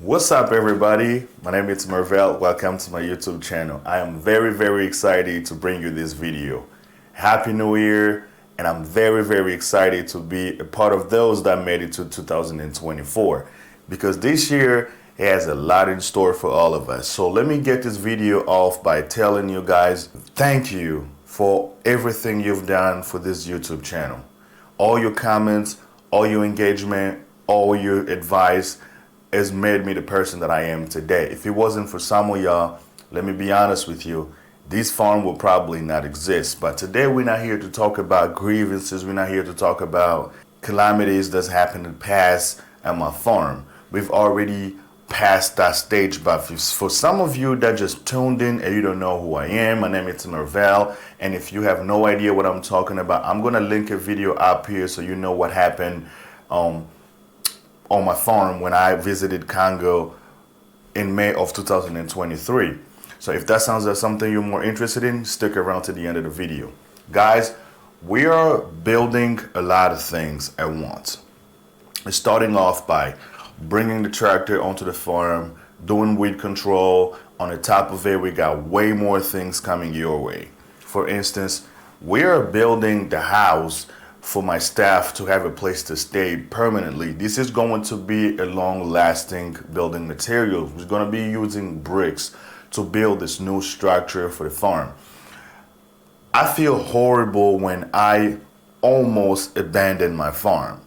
What's up, everybody? My name is Mervel. Welcome to my YouTube channel. I am very excited to bring you this video. Happy New Year, and I'm very excited to be a part of those that made it to 2024 because this year has a lot in store for all of us. So let me get this video off by telling you guys thank you for everything you've done for this YouTube channel. All your comments, all your engagement, all your advice has made me the person that I am today. If it wasn't for some of y'all, let me be honest with you, this farm will probably not exist. But today we're not here to talk about grievances. We're not here to talk about calamities that's happened in the past at my farm. We've already passed that stage. But for some of you that just tuned in and you don't know who I am, my name is Mervel. And if you have no idea what I'm talking about, I'm gonna link a video up here so you know what happened on my farm when I visited Congo in May of 2023. So if that sounds like something you're more interested in, stick around to the end of the video. Guys, we are building a lot of things at once. We're starting off by bringing the tractor onto the farm, doing weed control. On the top of it, we got way more things coming your way. For instance, we are building the house for my staff to have a place to stay permanently. This is going to be a long-lasting building material. We're going to be using bricks to build this new structure for the farm. I feel horrible when I almost abandoned my farm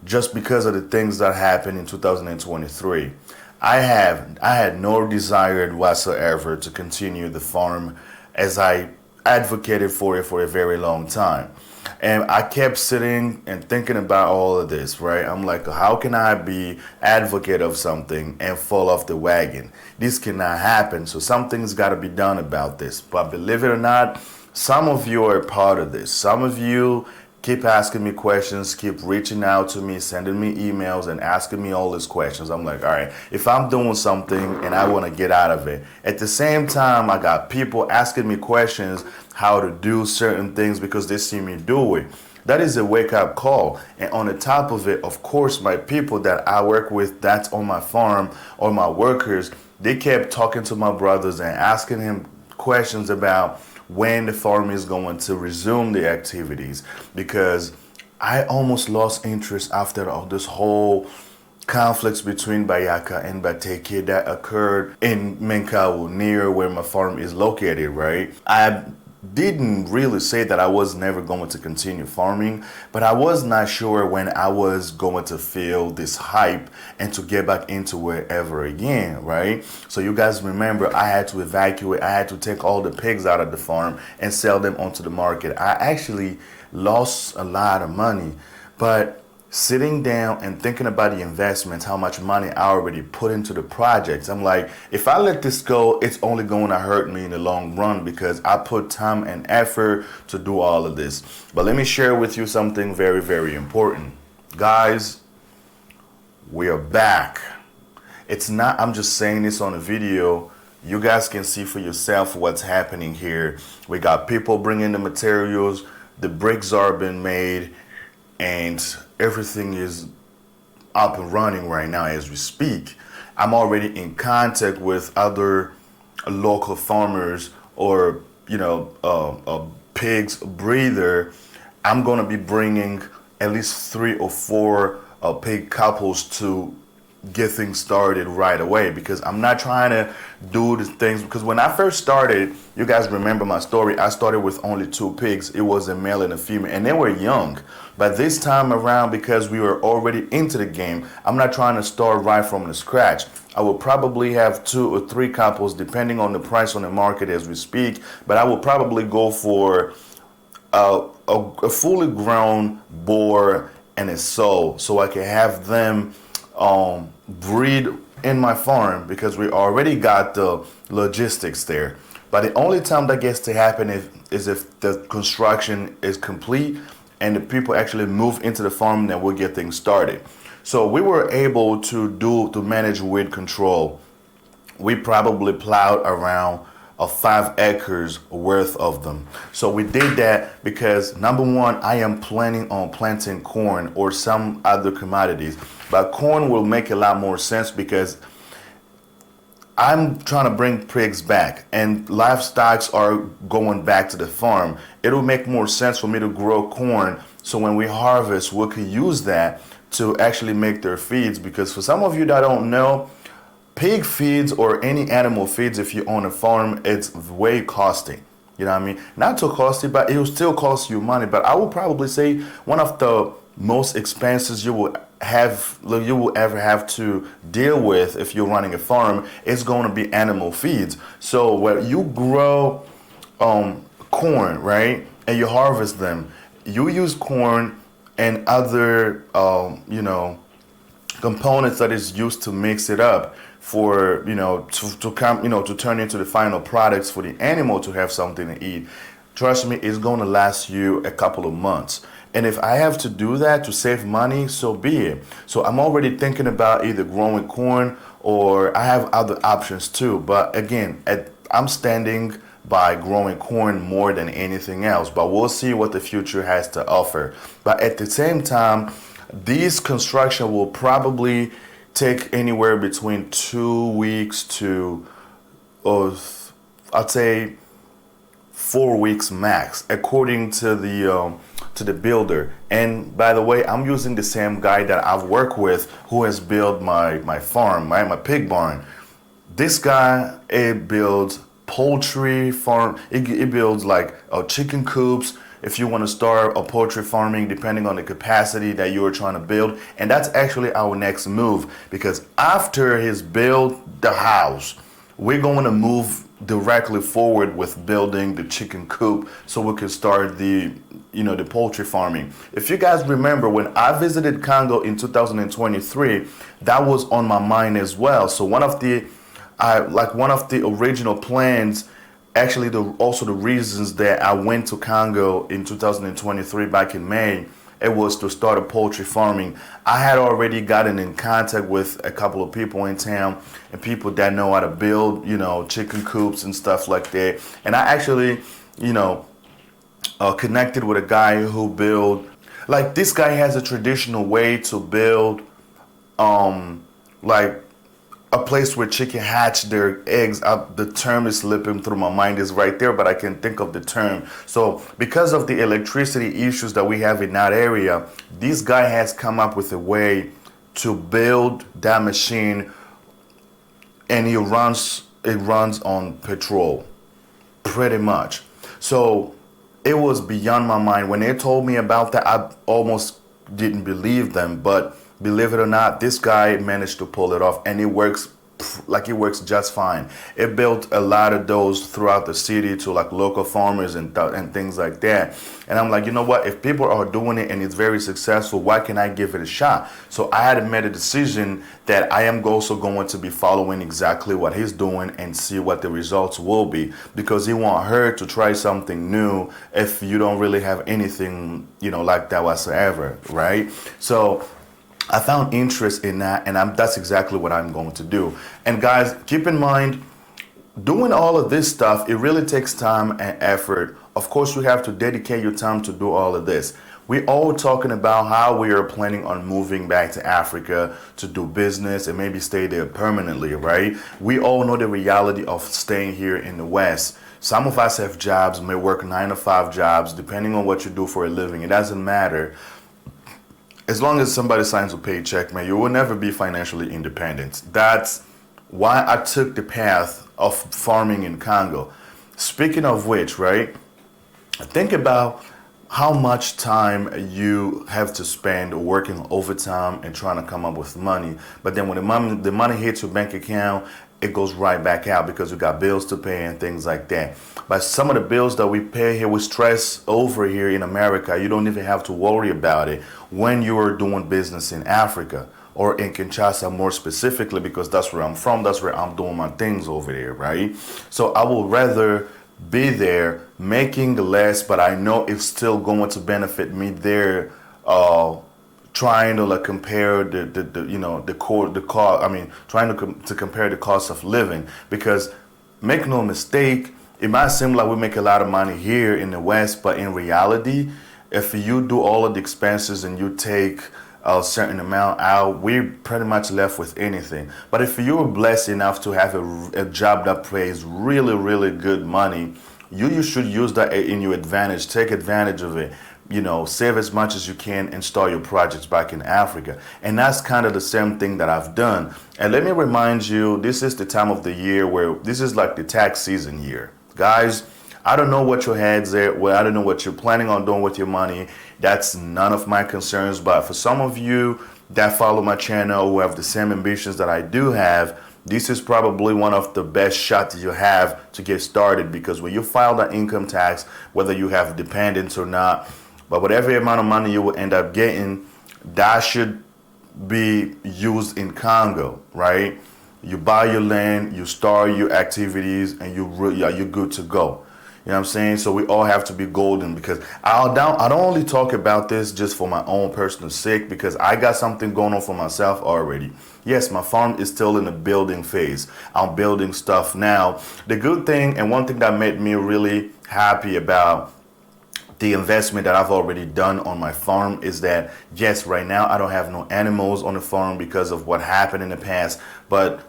just because of the things that happened in 2023. I had no desire whatsoever to continue the farm as I advocated for it for a very long time. And I kept sitting and thinking about all of this, right? I'm like, how can I be advocate of something and fall off the wagon? This cannot happen. So something's got to be done about this. But believe it or not, some of you are a part of this. Some of you keep asking me questions, keep reaching out to me, sending me emails and asking me all these questions. I'm like, all right, if I'm doing something and I want to get out of it. At the same time, I got people asking me questions how to do certain things because they see me do it. That is a wake-up call. And on the top of it, of course, my people that I work with, that's on my farm, or my workers, they kept talking to my brothers and asking him questions about when the farm is going to resume the activities, because I almost lost interest after all this whole conflicts between Bayaka and Bateke that occurred in Menkawu, near where my farm is located, right? I didn't really say that I was never going to continue farming, but I was not sure when I was going to feel this hype and to get back into it ever again, right? So you guys remember I had to evacuate, I had to take all the pigs out of the farm and sell them onto the market. I actually lost a lot of money, but sitting down and thinking about the investments, how much money I already put into the projects, I'm like, if I let this go, it's only going to hurt me in the long run because I put time and effort to do all of this. But let me share with you something very important. Guys, we are back. It's not, I'm just saying this on a video. You guys can see for yourself what's happening here. We got people bringing the materials, the bricks are being made, and everything is up and running right now as we speak. I'm already in contact with other local farmers or, a pigs breeder. I'm going to be bringing at least 3 or 4 pig couples to get things started right away, because I'm not trying to do the things, because when I first started, you guys remember my story, I started with only 2 pigs. It was a male and a female, and they were young. But this time around, because we were already into the game, I'm not trying to start right from the scratch. I will probably have 2 or 3 couples depending on the price on the market as we speak, but I will probably go for a fully grown boar and a sow, so I can have them breed in my farm, because we already got the logistics there. But the only time that gets to happen is if the construction is complete and the people actually move into the farm, and then we'll get things started. So we were able to manage weed control. We probably plowed around 5 acres worth of them. So we did that because, number one, I am planning on planting corn or some other commodities. But corn will make a lot more sense because I'm trying to bring pigs back and livestocks are going back to the farm. It'll make more sense for me to grow corn so when we harvest, we could use that to actually make their feeds. Because for some of you that don't know, pig feeds or any animal feeds, if you own a farm, it's way costly. You know what I mean? Not too costly, but it will still cost you money. But I would probably say one of the most expenses you will ever have to deal with if you're running a farm is going to be animal feeds. So when you grow corn, right, and you harvest them, you use corn and other components that is used to mix it up for to come to turn into the final products for the animal to have something to eat. Trust me, it's going to last you a couple of months. And if I have to do that to save money, so be it. So I'm already thinking about either growing corn or I have other options too. But again, I'm standing by growing corn more than anything else. But we'll see what the future has to offer. But at the same time, these construction will probably take anywhere between 2 weeks to, I'd say, 4 weeks max, according to the builder. And by the way, I'm using the same guy that I've worked with who has built my farm, my pig barn. This guy, it builds poultry farm. It builds like chicken coops. If you want to start a poultry farming, depending on the capacity that you are trying to build. And that's actually our next move, because after he's built the house, we're going to move directly forward with building the chicken coop so we can start the poultry farming. If you guys remember, when I visited Congo in 2023, that was on my mind as well. So one of the original plans, actually also the reasons that I went to Congo in 2023 back in May, it was to start a poultry farming. I had already gotten in contact with a couple of people in town and people that know how to build, chicken coops and stuff like that. And I actually, connected with a guy who this guy has a traditional way to build, a place where chicken hatch their eggs. The term is slipping through my mind is right there, but I can think of the term. So because of the electricity issues that we have in that area, this guy has come up with a way to build that machine, and it runs on petrol, pretty much. So it was beyond my mind. When they told me about that, I almost didn't believe them, but believe it or not, this guy managed to pull it off, and it works just fine. It built a lot of those throughout the city to local farmers and things like that. And I'm like, you know what? If people are doing it and it's very successful, why can't I give it a shot? So I had made a decision that I am also going to be following exactly what he's doing and see what the results will be, because it won't hurt to try something new if you don't really have anything, like that whatsoever, right? So I found interest in that, and that's exactly what I'm going to do. And guys, keep in mind, doing all of this stuff, it really takes time and effort. Of course, you have to dedicate your time to do all of this. We're all talking about how we are planning on moving back to Africa to do business and maybe stay there permanently, right? We all know the reality of staying here in the West. Some of us have jobs, may work 9-to-5 jobs, depending on what you do for a living. It doesn't matter. As long as somebody signs a paycheck, man, you will never be financially independent. That's why I took the path of farming in Congo. Speaking of which, right, think about how much time you have to spend working overtime and trying to come up with money. But then when the money hits your bank account, it goes right back out because you got bills to pay and things like that. But some of the bills that we pay here, we stress over here in America, you don't even have to worry about it when you are doing business in Africa or in Kinshasa more specifically, because that's where I'm from, that's where I'm doing my things over there, right? So I would rather be there making less, but I know it's still going to benefit me there, trying to compare to compare the cost of living. Because make no mistake, it might seem like we make a lot of money here in the West, but in reality, if you do all of the expenses and you take a certain amount out, we're pretty much left with anything. But if you're blessed enough to have a job that pays really, really good money, you should use that in your advantage. Take advantage of it. Save as much as you can and start your projects back in Africa. And that's kind of the same thing that I've done. And let me remind you, this is the time of the year where this is like the tax season year. Guys, I don't know what your head's at. Well, I don't know what you're planning on doing with your money. That's none of my concerns. But for some of you that follow my channel who have the same ambitions that I do have, this is probably one of the best shots you have to get started, because when you file that income tax, whether you have dependents or not, but whatever amount of money you will end up getting, that should be used in Congo, right? You buy your land, you start your activities, and you're good to go. You know what I'm saying? So we all have to be golden, because I don't only talk about this just for my own personal sake, because I got something going on for myself already. Yes, my farm is still in the building phase. I'm building stuff now. The good thing, and one thing that made me really happy about the investment that I've already done on my farm is that, yes, right now I don't have no animals on the farm because of what happened in the past, but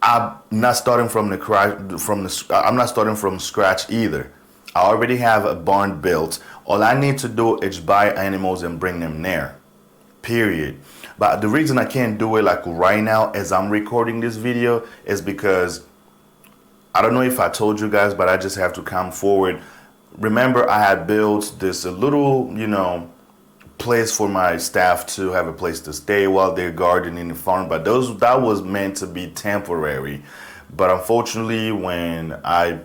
I'm not starting from I'm not starting from scratch either. I already have a barn built. All I need to do is buy animals and bring them there. Period. But the reason I can't do it like right now as I'm recording this video is because I don't know if I told you guys, but I just have to come forward. Remember, I had built this a little, place for my staff to have a place to stay while they're gardening the farm, but that was meant to be temporary. But unfortunately, when I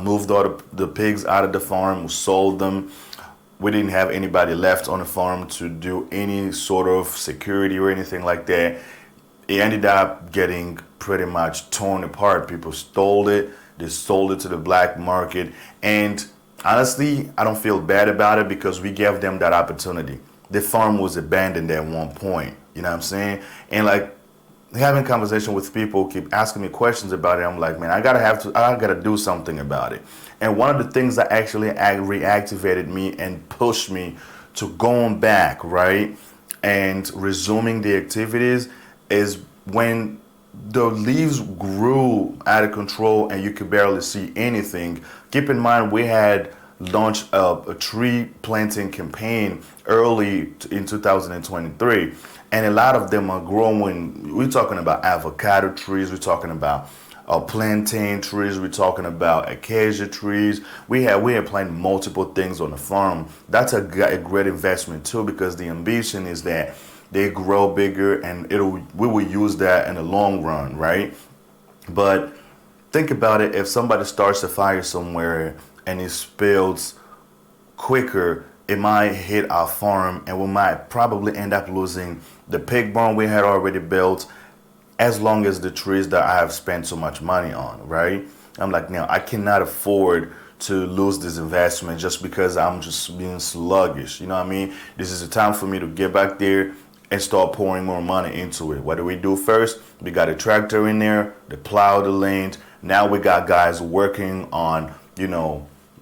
moved all the pigs out of the farm, sold them, we didn't have anybody left on the farm to do any sort of security or anything like that. It ended up getting pretty much torn apart. People stole it. They sold it to the black market. And honestly, I don't feel bad about it, because we gave them that opportunity. The farm was abandoned at one point. You know what I'm saying? And like, having conversation with people, keep asking me questions about it. I'm like, man, I gotta do something about it. And one of the things that actually reactivated me and pushed me to going back, right, and resuming the activities is when the leaves grew out of control and you could barely see anything. Keep in mind, we had launched a tree planting campaign early in 2023. And a lot of them are growing. We're talking about avocado trees. We're talking about plantain trees. We're talking about acacia trees. We had planted multiple things on the farm. That's a great investment too, because the ambition is that they grow bigger, and we will use that in the long run, right? But think about it. If somebody starts a fire somewhere and it spills quicker, it might hit our farm, and we might probably end up losing the pig barn we had already built, as long as the trees that I have spent so much money on, right? I'm like, now I cannot afford to lose this investment just because I'm just being sluggish. You know what I mean? This is a time for me to get back there and start pouring more money into it. What do we do first? We got a tractor in there, they plow the lanes. Now we got guys working on,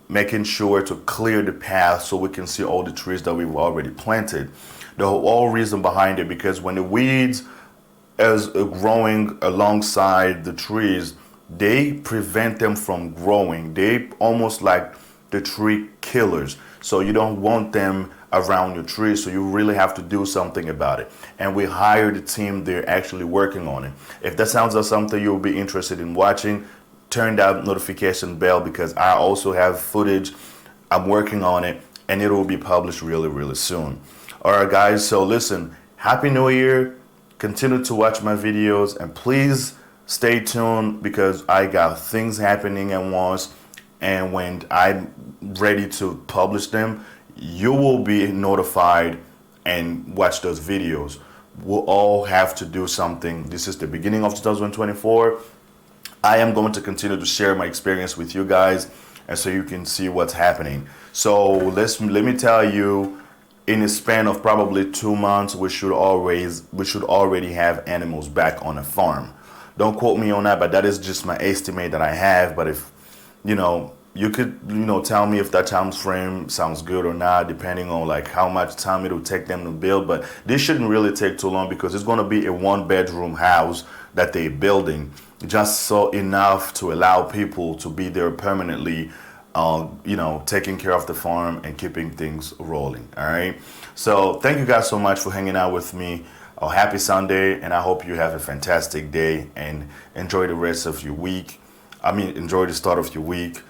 making sure to clear the path so we can see all the trees that we've already planted. The whole reason behind it, because when the weeds is growing alongside the trees, they prevent them from growing. They almost like the tree killers. So you don't want them around your trees. So you really have to do something about it. And we hired a team. They're actually working on it. If that sounds like something you'll be interested in watching, turn that notification bell, because I also have footage. I'm working on it, and it will be published really, really soon. All right, guys. So listen, Happy New Year. Continue to watch my videos, and please stay tuned, because I got things happening at once. And when I'm ready to publish them, you will be notified and watch those videos. We'll all have to do something. This is the beginning of 2024. I am going to continue to share my experience with you guys, and so you can see what's happening. So let me tell you, in a span of probably 2 months, we should already have animals back on a farm. Don't quote me on that, but that is just my estimate that I have. But if you could, tell me if that time frame sounds good or not, depending on like how much time it'll take them to build. But this shouldn't really take too long because it's going to be a 1-bedroom house that they're building, just so enough to allow people to be there permanently, taking care of the farm and keeping things rolling. All right. So thank you guys so much for hanging out with me. Happy Sunday, and I hope you have a fantastic day and enjoy the rest of your week. Enjoy the start of your week.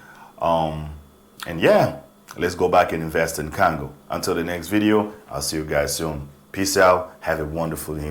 And yeah, let's go back and invest in Congo. Until the next video, I'll see you guys soon. Peace out. Have a wonderful evening.